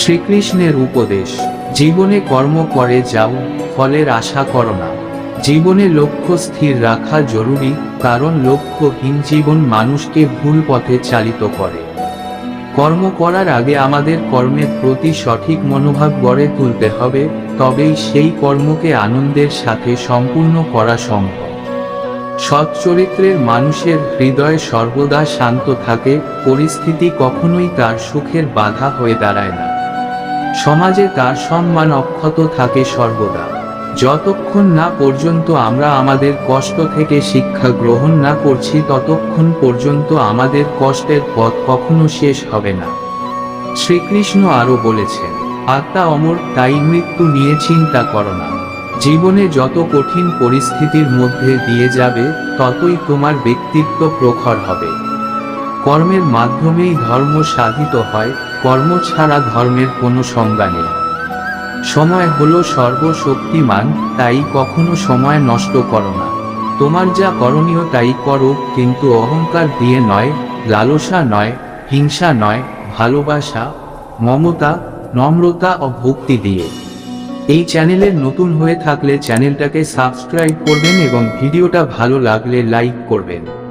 শ্রীকৃষ্ণের উপদেশ, জীবনে কর্ম করে যাও, ফলের আশা করো না। জীবনে লক্ষ্য স্থির রাখা জরুরি, কারণ লক্ষ্যহীন জীবন মানুষকে ভুল পথে চালিত করে। কর্ম করার আগে আমাদের কর্মের প্রতি সঠিক মনোভাব গড়ে তুলতে হবে, তবেই সেই কর্মকে আনন্দের সাথে সম্পূর্ণ করা সম্ভব। সৎ চরিত্রের মানুষের হৃদয় সর্বদা শান্ত থাকে, পরিস্থিতি কখনোই তার সুখের বাধা হয়ে দাঁড়ায় না। সমাজে তার সম্মান অক্ষত থাকে সর্বদা। যতক্ষণ না পর্যন্ত আমরা আমাদের কষ্ট থেকে শিক্ষা গ্রহণ না করছি, ততক্ষণ পর্যন্ত আমাদের কষ্টের পথ কখনো শেষ হবে না। শ্রীকৃষ্ণ আরও বলেছেন, আত্মা অমর, তাই মৃত্যু নিয়ে চিন্তা করো না। জীবনে যত কঠিন পরিস্থিতির মধ্যে দিয়ে যাবে, ততই তোমার ব্যক্তিত্ব প্রখর হবে। কর্মের মাধ্যমেই ধর্ম সাধিত হয়, কর্ম ছাড়া ধর্মের কোনো সংজ্ঞা নেই। সময় হলো সর্বশক্তিমান, তাই কখনো সময় নষ্ট করো না। তোমার যা করণীয় তাই করো, কিন্তু অহংকার দিয়ে নয়, লালসা নয়, হিংসা নয়, ভালোবাসা, মমতা, নম্রতা ও ভক্তি দিয়ে। এই চ্যানেলের নতুন হয়ে থাকলে চ্যানেলটাকে সাবস্ক্রাইব করবেন এবং ভিডিওটা ভালো লাগলে লাইক করবেন।